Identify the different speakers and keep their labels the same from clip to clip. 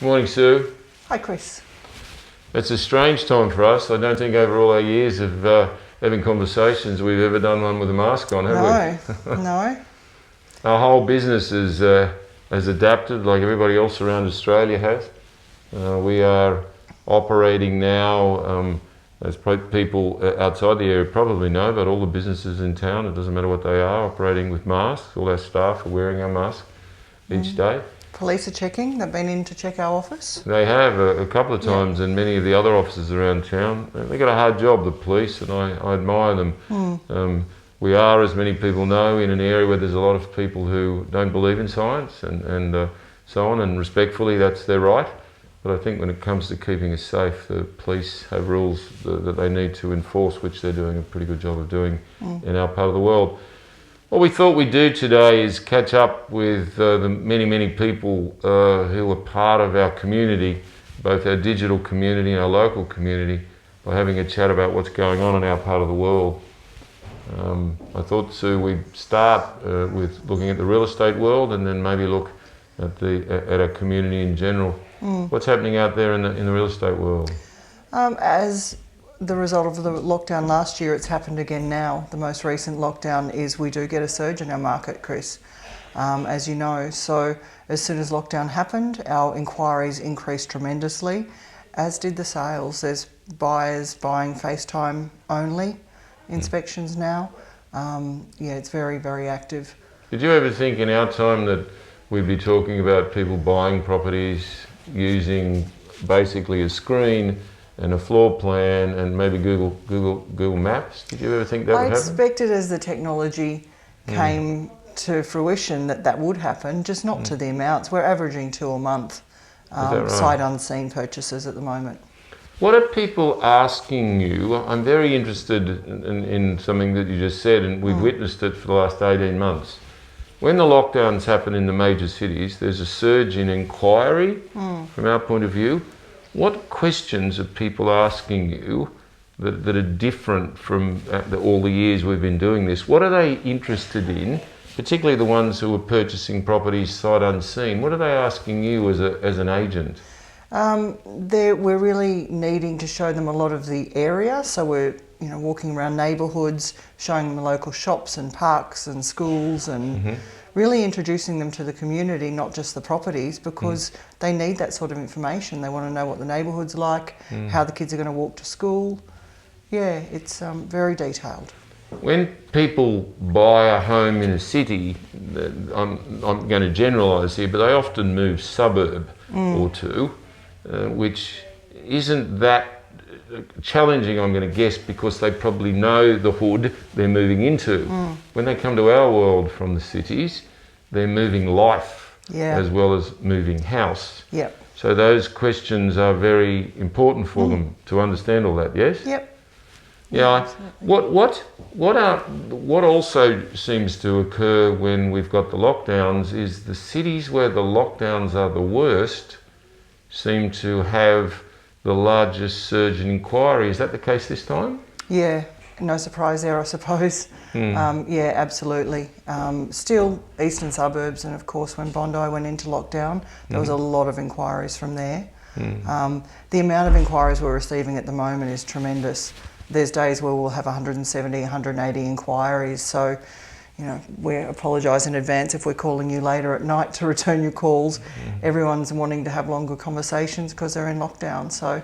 Speaker 1: Morning, Sue.
Speaker 2: Hi, Chris.
Speaker 1: It's a strange time for us. I don't think over all our years of having conversations we've ever done one with a mask on, have we?
Speaker 2: No.
Speaker 1: Our whole business has adapted like everybody else around Australia has. We are operating now, as people outside the area probably know, but all the businesses in town, it doesn't matter what they are, operating with masks. All our staff are wearing our mask each day.
Speaker 2: Police are checking. They've been in to check our office.
Speaker 1: They have a couple of times, and many of the other officers around town. They've got a hard job, the police, and I admire them. We are, as many people know, in an area where there's a lot of people who don't believe in science and so on, and respectfully, that's their right. But I think when it comes to keeping us safe, the police have rules that they need to enforce, which they're doing a pretty good job of doing in our part of the world. What we thought we'd do today is catch up with the many people who are part of our community, both our digital community and our local community, by having a chat about what's going on in our part of the world. I thought, Sue, we'd start with looking at the real estate world and then maybe look at our community in general. What's happening out there in the real estate world?
Speaker 2: As the result of the lockdown last year, it's happened again now. The most recent lockdown is we do get a surge in our market, Chris, as you know. So as soon as lockdown happened, our inquiries increased tremendously, as did the sales. There's buyers buying FaceTime only inspections now. It's very, very active.
Speaker 1: Did you ever think in our time that we'd be talking about people buying properties using basically a screen and a floor plan and maybe Google Maps? Did you ever think that would happen?
Speaker 2: I expected as the technology came to fruition that would happen, just not to the amounts. We're averaging 2 a month sight unseen purchases at the moment.
Speaker 1: What are people asking you? I'm very interested in something that you just said, and we've witnessed it for the last 18 months. When the lockdowns happen in the major cities, there's a surge in inquiry from our point of view. What questions are people asking you that are different from all the years we've been doing this? What are they interested in, particularly the ones who are purchasing properties sight unseen? What are they asking you as an agent?
Speaker 2: We're really needing to show them a lot of the area, so we're walking around neighbourhoods, showing them the local shops and parks and schools and really introducing them to the community, not just the properties, because they need that sort of information. They want to know what the neighbourhood's like, how the kids are going to walk to school. Yeah, it's very detailed.
Speaker 1: When people buy a home in a city, I'm going to generalise here, but they often move suburb or two, which isn't that challenging, I'm going to guess, because they probably know the hood they're moving into. When they come to our world from the cities, they're moving life as well as moving house.
Speaker 2: Yep.
Speaker 1: So those questions are very important for them to understand all that, yes?
Speaker 2: Yep.
Speaker 1: Yeah. What also seems to occur when we've got the lockdowns is the cities where the lockdowns are the worst seem to have the largest surge in inquiry. Is that the case this time?
Speaker 2: Yeah, no surprise there, I suppose. Yeah, absolutely. Still eastern suburbs, and of course when Bondi went into lockdown, there was a lot of inquiries from there. The amount of inquiries we're receiving at the moment is tremendous. There's days where we'll have 170, 180 inquiries, so we apologise in advance if we're calling you later at night to return your calls. Everyone's wanting to have longer conversations because they're in lockdown. So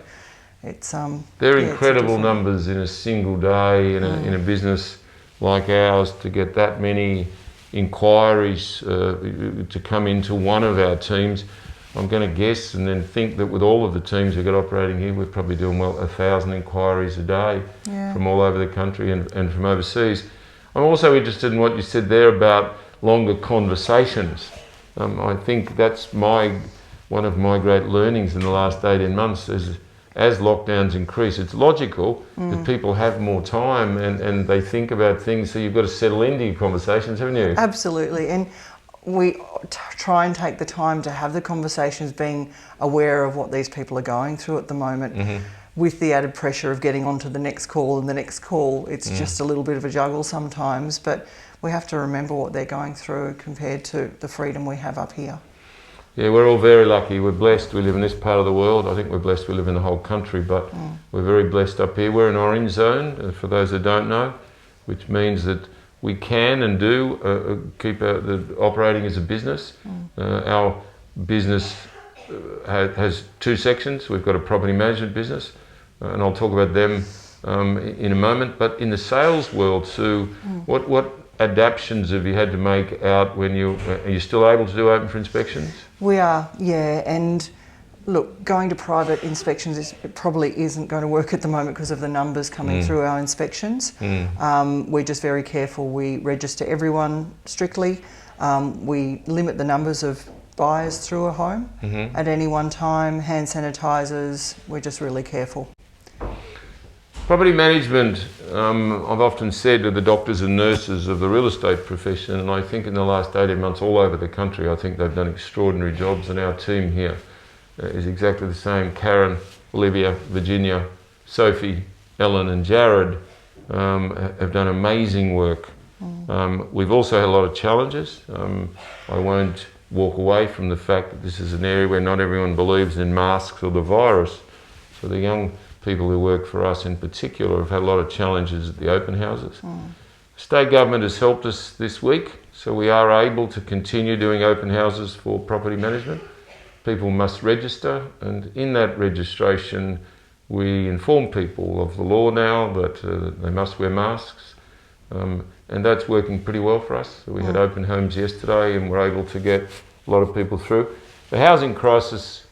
Speaker 2: it's
Speaker 1: they're incredible numbers in a single day in a business like ours to get that many inquiries to come into one of our teams. I'm going to guess and then think that with all of the teams we've got operating here, we're probably doing 1,000 inquiries a day from all over the country and from overseas. I'm also interested in what you said there about longer conversations. I think that's one of my great learnings in the last 18 months. As lockdowns increase, it's logical that people have more time and they think about things, so you've got to settle into your conversations, haven't you?
Speaker 2: Absolutely, and we try and take the time to have the conversations, being aware of what these people are going through at the moment. With the added pressure of getting on to the next call and the next call, it's just a little bit of a juggle sometimes, but we have to remember what they're going through compared to the freedom we have up here.
Speaker 1: Yeah, we're all very lucky. We're blessed. We live in this part of the world. I think we're blessed we live in the whole country, but we're very blessed up here. We're in orange zone, for those that don't know, which means that we can and do keep operating as a business. Our business has two sections. We've got a property management business, and I'll talk about them in a moment. But in the sales world, Sue, what adaptations have you had to make out when are you still able to do open for inspections?
Speaker 2: We are, yeah, and look, going to private inspections it probably isn't going to work at the moment because of the numbers coming through our inspections. We're just very careful. We register everyone strictly. We limit the numbers of buyers through a home at any one time. Hand sanitisers, we're just really careful.
Speaker 1: Property management, I've often said to the doctors and nurses of the real estate profession, and I think in the last 18 months all over the country, I think they've done extraordinary jobs, and our team here is exactly the same. Karen, Olivia, Virginia, Sophie, Ellen and Jared have done amazing work. We've also had a lot of challenges. I won't walk away from the fact that this is an area where not everyone believes in masks or the virus. So the young people who work for us in particular have had a lot of challenges at the open houses. State government has helped us this week, so we are able to continue doing open houses for property management. People must register, and in that registration we inform people of the law now that they must wear masks, and that's working pretty well for us. So we had open homes yesterday and we're able to get a lot of people through. The housing crisis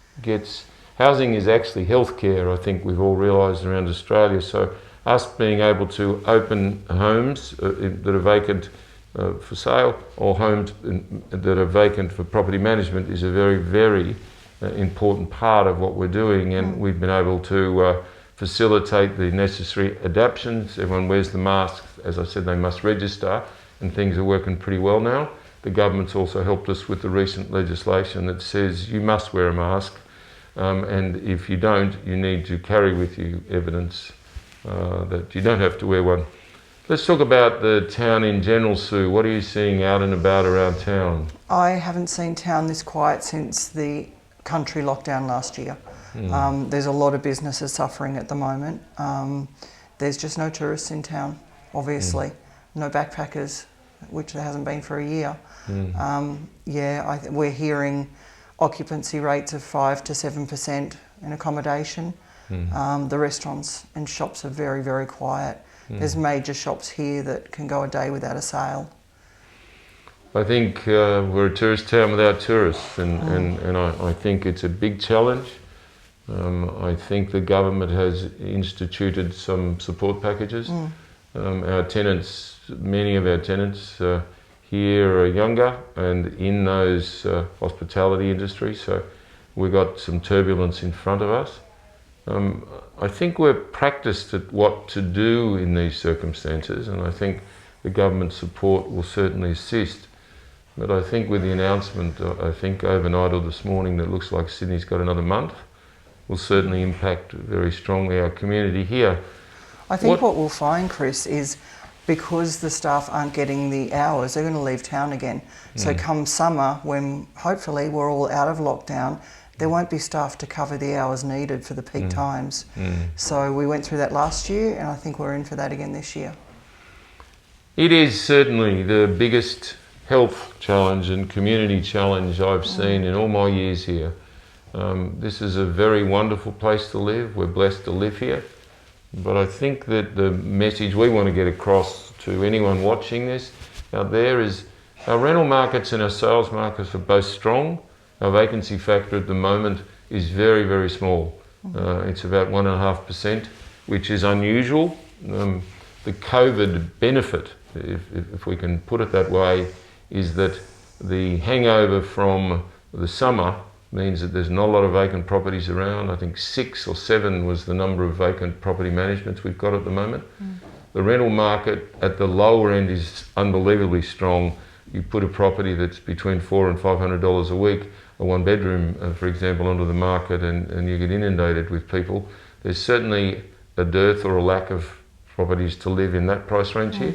Speaker 1: housing is actually healthcare, I think we've all realised around Australia. So us being able to open homes that are vacant for sale, or homes that are vacant for property management, is a very, very important part of what we're doing. And we've been able to facilitate the necessary adaptations. Everyone wears the mask. As I said, they must register, and things are working pretty well now. The government's also helped us with the recent legislation that says you must wear a mask. And if you don't, you need to carry with you evidence that you don't have to wear one. Let's talk about the town in general, Sue. What are you seeing out and about around town?
Speaker 2: I haven't seen town this quiet since the country lockdown last year. There's a lot of businesses suffering at the moment. There's just no tourists in town, obviously. No backpackers, which there hasn't been for a year. We're hearing occupancy rates of 5 to 7% in accommodation. The restaurants and shops are very, very quiet. There's major shops here that can go a day without a sale.
Speaker 1: I think we're a tourist town without tourists, and I think it's a big challenge. I think the government has instituted some support packages. Our tenants, many of our tenants here are younger and in those hospitality industries, so we've got some turbulence in front of us. I think we're practiced at what to do in these circumstances, and I think the government support will certainly assist. But I think with the announcement, I think overnight or this morning, that looks like Sydney's got another month, will certainly impact very strongly our community here.
Speaker 2: I think what we'll find, Chris, is because the staff aren't getting the hours, they're going to leave town again. So come summer, when hopefully we're all out of lockdown, there won't be staff to cover the hours needed for the peak times. So we went through that last year, and I think we're in for that again this year. It
Speaker 1: is certainly the biggest health challenge and community challenge I've seen in all my years here. This is a very wonderful place to live. We're blessed to live here. But I think that the message we want to get across to anyone watching this out there is our rental markets and our sales markets are both strong. Our vacancy factor at the moment is very, very small. It's about 1.5%, which is unusual. The COVID benefit, if we can put it that way, is that the hangover from the summer means that there's not a lot of vacant properties around. I think 6 or 7 was the number of vacant property managements we've got at the moment. The rental market at the lower end is unbelievably strong. You put a property that's between $400 and $500 a week, a one bedroom, for example, onto the market, and you get inundated with people. There's certainly a dearth or a lack of properties to live in that price range here.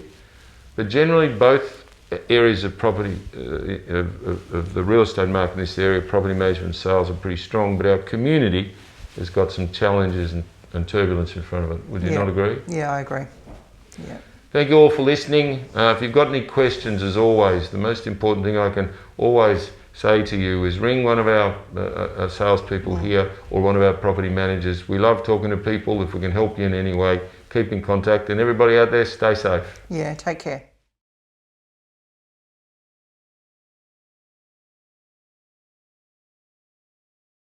Speaker 1: But generally both areas of property, of the real estate market in this area, property management and sales are pretty strong, but our community has got some challenges and turbulence in front of it. Would you not agree?
Speaker 2: Yeah, I agree. Yeah.
Speaker 1: Thank you all for listening. If you've got any questions, as always, the most important thing I can always say to you is ring one of our salespeople here or one of our property managers. We love talking to people. If we can help you in any way, keep in contact. And everybody out there, stay safe.
Speaker 2: Yeah, take care.